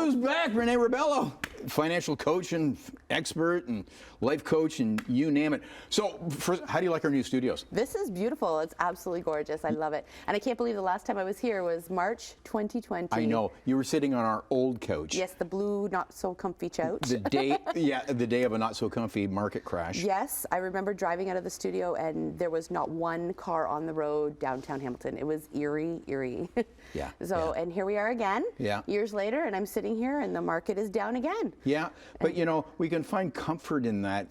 who's back? Renee Rebelo, financial coach and expert and life coach and you name it. So how do you like our new studios? This is beautiful. It's absolutely gorgeous. I love it. And I can't believe the last time I was here was March 2020. I know. You were sitting on our old couch. Yes, the blue, not so comfy couch. The day, the day of a not so comfy market crash. Yes, I remember driving out of the studio and there was not one car on the road downtown Hamilton. It was eerie. Yeah. So, and here we are again, years later, and I'm sitting here and the market is down again. Yeah, but you know, we can find comfort in that,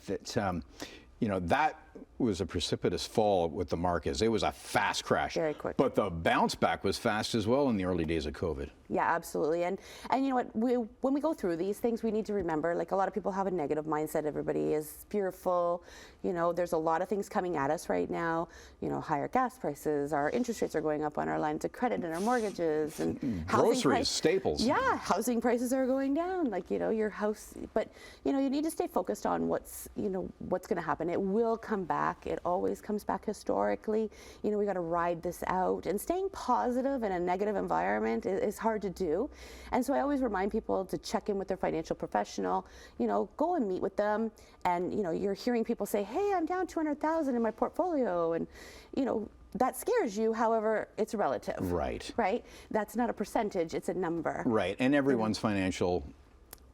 you know, that was a precipitous fall with the markets. It was a fast crash. Very quick. But the bounce back was fast as well in the early days of COVID. Yeah, absolutely. And you know what, when we go through these things, we need to remember, like a lot of people have a negative mindset. Everybody is fearful. You know, there's a lot of things coming at us right now. You know, higher gas prices, our interest rates are going up on our lines of credit and our mortgages, and groceries, staples. Yeah, housing prices are going down. Like, you know, your house, but you know, you need to stay focused on what's going to happen. It will come back. It always comes back historically. You know, we got to ride this out, and staying positive in a negative environment is hard to do. And so I always remind people to check in with their financial professional. You know, go and meet with them. And you know, you're hearing people say, "Hey, I'm down 200,000 in my portfolio," and you know, that scares you. However, it's relative. Right. Right. That's not a percentage; it's a number. Right. And everyone's financial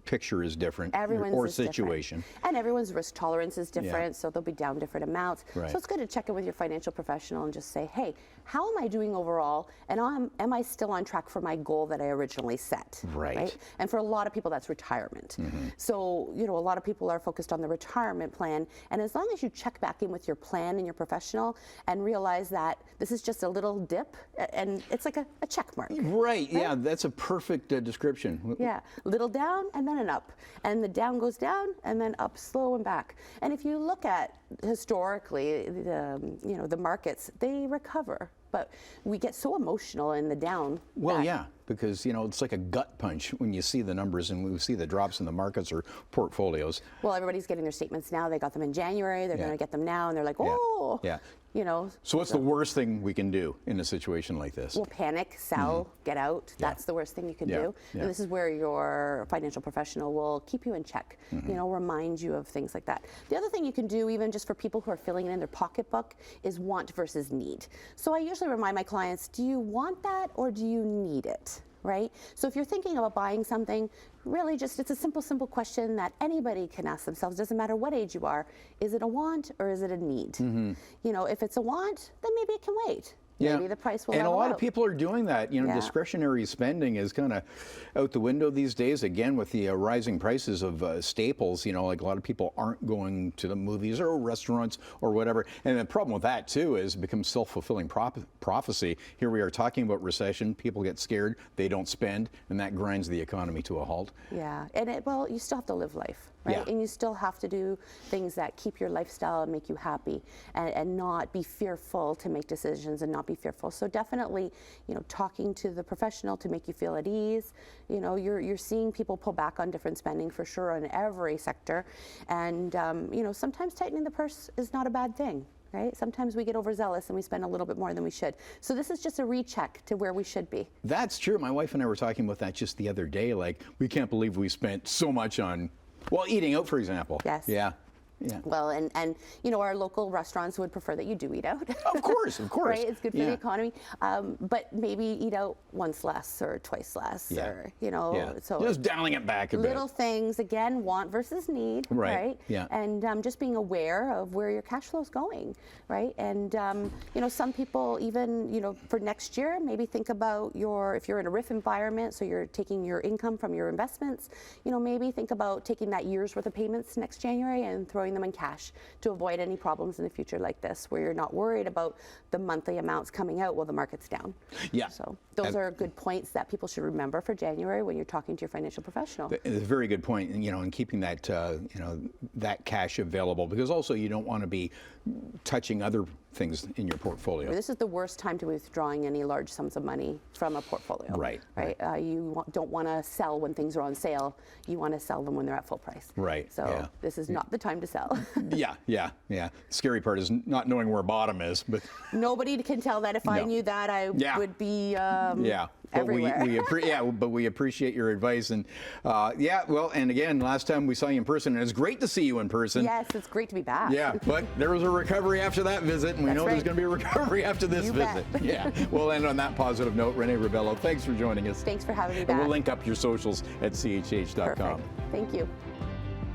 picture is different, or situation. Different. And everyone's risk tolerance is different, so they'll be down different amounts. Right. So it's good to check in with your financial professional and just say, hey, how am I doing overall? And am I still on track for my goal that I originally set? Right. And for a lot of people, that's retirement. So, you know, a lot of people are focused on the retirement plan. And as long as you check back in with your plan and your professional and realize that this is just a little dip, and it's like a check mark. Right. Yeah, that's a perfect description. Yeah, little down and then an up, and the down goes down and then up, slow and back. And if you look at historically, you know, the markets, they recover, but we get so emotional in the down. Well, yeah, because you know, it's like a gut punch when you see the numbers and we see the drops in the markets or portfolios. Well, everybody's getting their statements now. They got them in January. They're going to get them now, and they're like, oh, you know. So what's the worst thing we can do in a situation like this? Well, panic, sell, get out. That's the worst thing you can do. And this is where your financial professional will keep you in check, you know, remind you of things like that. The other thing you can do, even just for people who are filling it in their pocketbook, is want versus need. So I usually remind my clients, do you want that or do you need it? Right? So if you're thinking about buying something, really just, it's a simple question that anybody can ask themselves, doesn't matter what age you are. Is it a want or is it a need? You know, if it's a want, then maybe it can wait. Maybe the price will And a lot out. of people are doing that. You know, discretionary spending is kind of out the window these days. Again, with the rising prices of staples, you know, like a lot of people aren't going to the movies or restaurants or whatever. And the problem with that, too, is it becomes self-fulfilling prophecy. Here we are talking about recession. People get scared. They don't spend. And that grinds the economy to a halt. Yeah. And well, you still have to live life, right? And you still have to do things that keep your lifestyle and make you happy, and not be fearful to make decisions and not be fearful. So definitely, you know, talking to the professional to make you feel at ease. You know, you're seeing people pull back on different spending for sure in every sector. And, you know, sometimes tightening the purse is not a bad thing. Right? Sometimes we get overzealous and we spend a little bit more than we should. So this is just a recheck to where we should be. That's true. My wife and I were talking about that just the other day. Like, we can't believe we spent so much on, well, eating out, for example. Yes. Yeah. Yeah. Well, and you know, our local restaurants would prefer that you do eat out. Of course. Right? It's good for the economy. But maybe eat out once less or twice less, or, you know. So just dialing it back a bit. Little things, again, want versus need, right? Yeah. And just being aware of where your cash flow is going, right? And, you know, some people even, you know, for next year, maybe think about if you're in a RIF environment, so you're taking your income from your investments, you know, maybe think about taking that year's worth of payments next January and throwing them in cash to avoid any problems in the future like this, where you're not worried about the monthly amounts coming out while the market's down. Yeah. So those are good points that people should remember for January when you're talking to your financial professional. It's a very good point, you know, and keeping that, you know, that cash available, because also you don't want to be touching other things in your portfolio. This is the worst time to be withdrawing any large sums of money from a portfolio. Right. You don't want to sell when things are on sale. You want to sell them when they're at full price. Right. So this is not the time to sell. Yeah. Scary part is not knowing where bottom is, but nobody can tell that. If I knew that, I would be But everywhere. but we appreciate your advice. And yeah, well, and again, last time we saw you in person, and it's great to see you in person. Yes, it's great to be back. Yeah, but there was a recovery after that visit, and we know there's going to be a recovery after this visit. Yeah, we'll end on that positive note. Renee Rebelo, thanks for joining us. Thanks for having me back. And we'll link up your socials at chh.com. Perfect. Thank you.